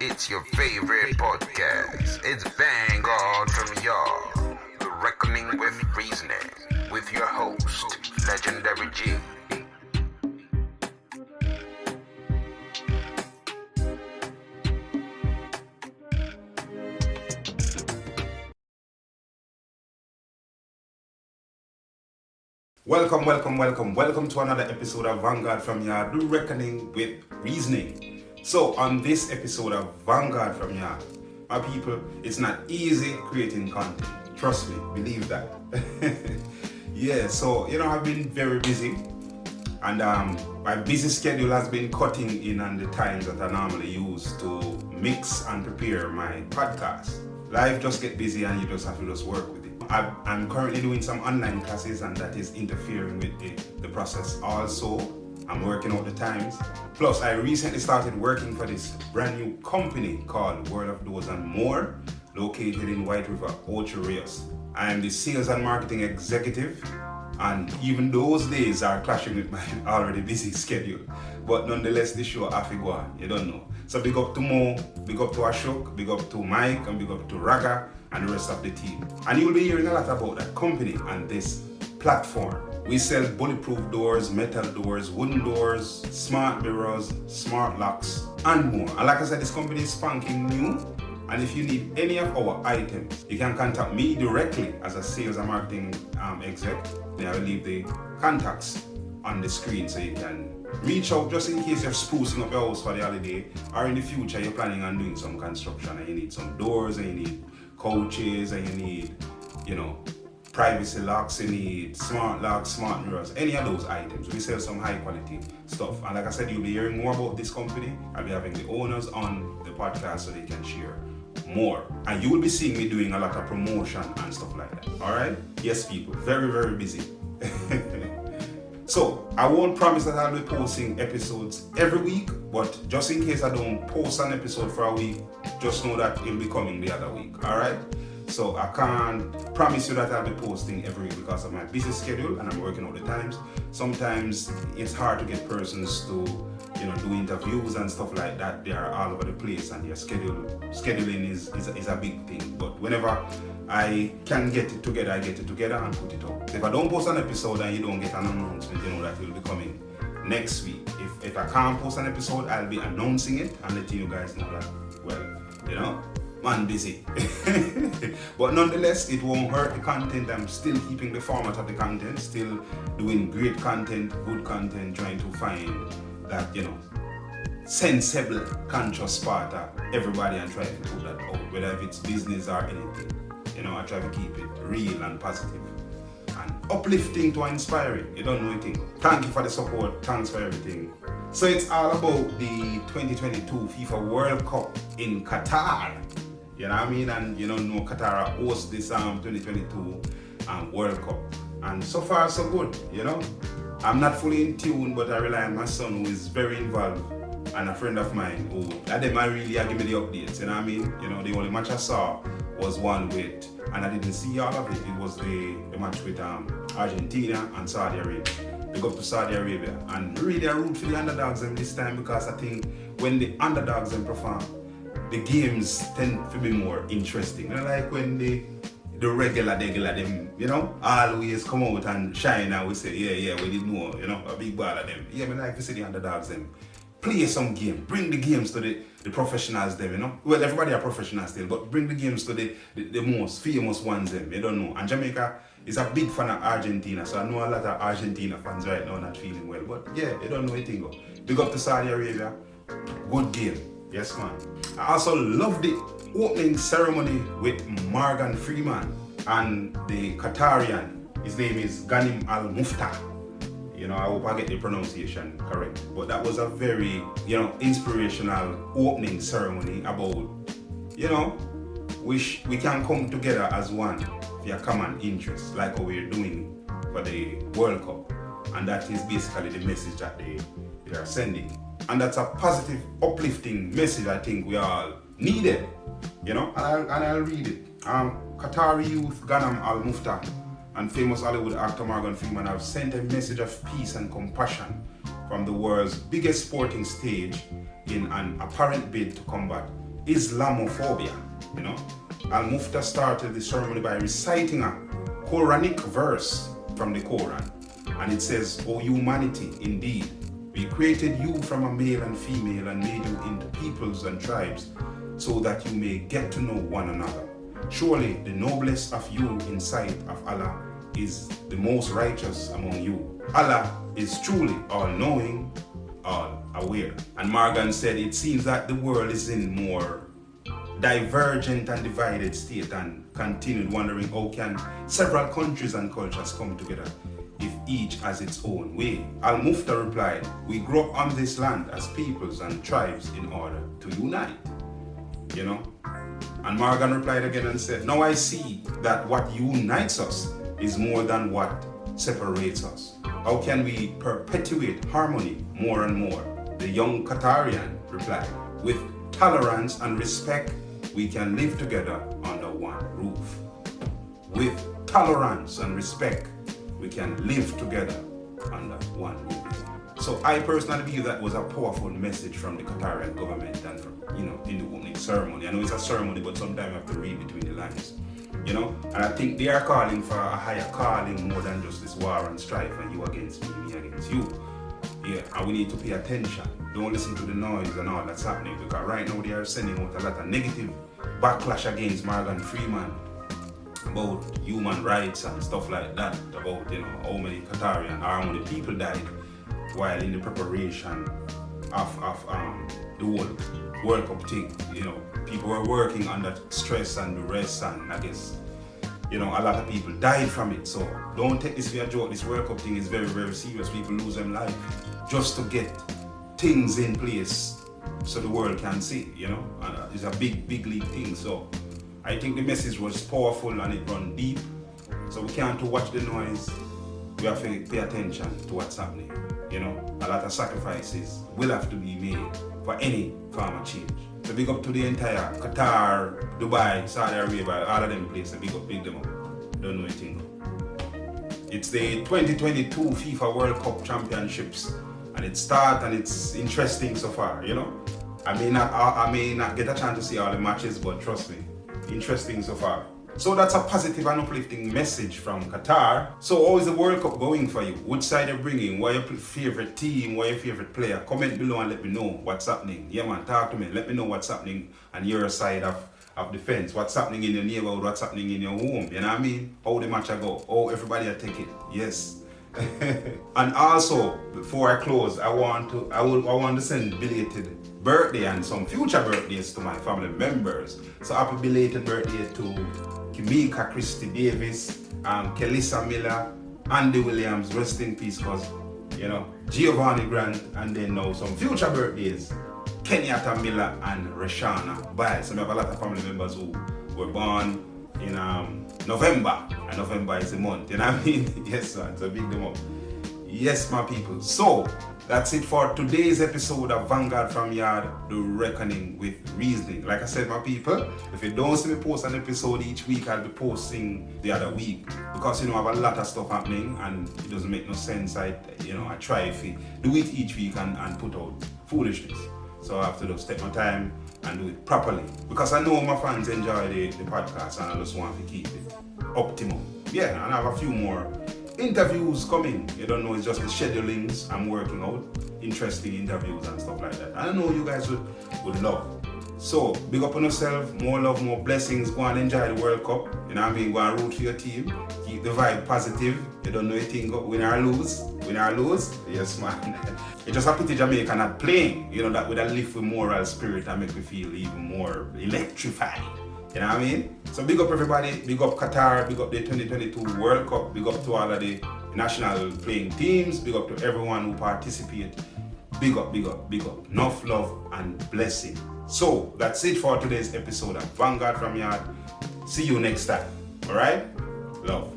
It's your favorite podcast. It's Vangaurd from Yaad. The Reckoning with Reasoning. With your host, Legendary G. Welcome to another episode of Vangaurd from Yaad, The Reckoning with Reasoning. So on this episode of Vangaurd from Yaad, my people, it's not easy creating content. Trust me, believe that. So I've been very busy, and my busy schedule has been cutting in on the times that I normally use to mix and prepare my podcast. Life just get busy and you just have to work with it. I'm currently doing some online classes, and that is interfering with the process. Also, I'm working out the times. Plus, I recently started working for this brand new company called World of Doors and More, located in White River, Ocho Rios. I am the sales and marketing executive, and even those days are clashing with my already busy schedule. But nonetheless, the show have to go on, you don't know. So big up to Mo, big up to Ashok, big up to Mike, and big up to Raga and the rest of the team. And you'll be hearing a lot about that company and this platform. We sell bulletproof doors, metal doors, wooden doors, smart mirrors, smart locks, and more. And like I said, this company is spanking new. And if you need any of our items, you can contact me directly as a sales and marketing exec. Then I will leave the contacts on the screen so you can reach out just in case you're sprucing up your house for the holiday, or in the future you're planning on doing some construction and you need some doors, and you need couches, and you need, privacy locks, you need smart locks, smart mirrors, any of those items. We sell some high quality stuff. And like I said, you'll be hearing more about this company. I'll be having the owners on the podcast so they can share more. And you will be seeing me doing a lot of promotion and stuff like that. Alright? Yes, people. Very, very busy. So, I won't promise that I'll be posting episodes every week, but just in case I don't post an episode for a week, just know that it'll be coming the other week, alright? So, I can't promise you that I'll be posting every week because of my busy schedule, and I'm working all the times. Sometimes it's hard to get persons to, do interviews and stuff like that. They are all over the place, and their scheduling is a big thing. But whenever I can get it together, I get it together and put it up. If I don't post an episode and you don't get an announcement, you know that it will be coming next week. If I can't post an episode, I'll be announcing it and letting you guys know that, man busy. But nonetheless, it won't hurt the content. I'm still keeping the format of the content, still doing great content, good content, trying to find that, sensible, conscious part of everybody and try to put that out, whether if it's business or anything. I try to keep it real and positive and uplifting to inspiring. You don't know anything. Thank you for the support. Thanks for everything. So it's all about the 2022 FIFA World Cup in Qatar. You know what I mean? And Qatar hosts this 2022 World Cup. And so far so good, I'm not fully in tune, but I rely on my son, who is very involved, and a friend of mine who them I really give me the updates, you know what I mean? The only match I saw was one with, and I didn't see all of it, it was the match with Argentina and Saudi Arabia. They go to Saudi Arabia, and really I root for the underdogs them this time, because I think when the underdogs them perform, the games tend to be more interesting. Like when the regular them, always come out and shine, and we say, we didn't know, a big ball of them. Yeah, I like to see the underdogs them play some game, bring the games to the professionals them, Well, everybody are professionals still, but bring the games to the most famous ones them, you don't know. And Jamaica is a big fan of Argentina, so I know a lot of Argentina fans right now not feeling well, but yeah, they don't know anything. Big up to Saudi Arabia, good game, yes man. I also love the opening ceremony with Morgan Freeman and the Qatarian. His name is Ghanem Al Mufta. I hope I get the pronunciation correct. But that was a very, inspirational opening ceremony about, we can come together as one for a common interest, like what we're doing for the World Cup. And that is basically the message that they are sending. And that's a positive, uplifting message I think we all needed, and I'll read it. Qatari youth Ghanem Al Mufta and famous Hollywood actor Morgan Freeman have sent a message of peace and compassion from the world's biggest sporting stage in an apparent bid to combat Islamophobia. Al-Mufta started the ceremony by reciting a Quranic verse from the Quran. And it says, "O humanity, indeed, we created you from a male and female and made you into peoples and tribes so that you may get to know one another. Surely the noblest of you in sight of Allah is the most righteous among you. Allah is truly all-knowing, all-aware." And Morgan said, "It seems that the world is in more divergent and divided state," and continued wondering how can several countries and cultures come together if each has its own way. Al-Mufta replied, "We grew up on this land as peoples and tribes in order to unite." And Morgan replied again and said, "Now I see that what unites us is more than what separates us. How can we perpetuate harmony more and more?" The young Qatarian replied, "With tolerance and respect, we can live together under one roof." With tolerance and respect, we can live together under one roof. So I personally believe that was a powerful message from the Qatarian government and from, in the opening ceremony. I know it's a ceremony, but sometimes you have to read between the lines. And I think they are calling for a higher calling more than just this war and strife and you against me against you. Yeah, and we need to pay attention. Don't listen to the noise and all that's happening, because right now they are sending out a lot of negative backlash against Morgan Freeman about human rights and stuff like that, about how many Qatarian or how many people died while in the preparation of the whole World Cup thing. People were working under stress and duress, and I guess a lot of people died from it. So don't take this for a joke. This World Cup thing is very, very serious. People lose their life just to get things in place so the world can see, and it's a big, big league thing. So I think the message was powerful and it run deep. So we can't watch the noise. We have to pay attention to what's happening. A lot of sacrifices will have to be made for any form of change. So big up to the entire Qatar, Dubai, Saudi Arabia, all of them places. Big them up. Don't know anything. It's the 2022 FIFA World Cup Championships, and it starts and it's interesting so far. I may not get a chance to see all the matches, but trust me, interesting so far. So that's a positive and uplifting message from Qatar. So how is the World Cup going for you? Which side you're bringing? What your favorite team? What your favorite player? Comment below and let me know what's happening. Yeah man, talk to me. Let me know what's happening on your side of the fence. What's happening in your neighborhood? What's happening in your home? You know what I mean? How the match go? How everybody are taking it? Yes. And also, before I close, I want to send belated birthday and some future birthdays to my family members. So happy belated birthday to Kimika Christy Davis, Kelissa Miller, Andy Williams, rest in peace, cause Giovanni Grant, and then now some future birthdays, Kenyatta Miller and Rashana Biles. So I have a lot of family members who were born in November, and November is the month, you know what I mean? Yes, man, so big them up. Yes, my people. So that's it for today's episode of Vangaurd from Yaad, the reckoning with reasoning. Like I said, my people, if you don't see me post an episode each week, I'll be posting the other week, because I have a lot of stuff happening and it doesn't make no sense. I try to do it each week and put out foolishness. So I have to just take my time and do it properly, because I know my fans enjoy the podcast and I just want to keep it optimum. Yeah, and I have a few more interviews coming. You don't know, it's just the schedulings I'm working out. Interesting interviews and stuff like that. I know you guys would love. So, big up on yourself, more love, more blessings. Go and enjoy the World Cup. You know what I mean? Go and root for your team. Keep the vibe positive. You don't know anything, win or lose. Win or lose. Yes, man. It's just a pity Jamaica not playing. That would have lift with moral spirit and make me feel even more electrified. You know what I mean? So big up everybody, big up Qatar, big up the 2022 World Cup, big up to all of the national playing teams, big up to everyone who participate. Big up, big up, big up. Enough love and blessing. So that's it for today's episode of Vangaurd from Yaad. See you next time. Alright? Love.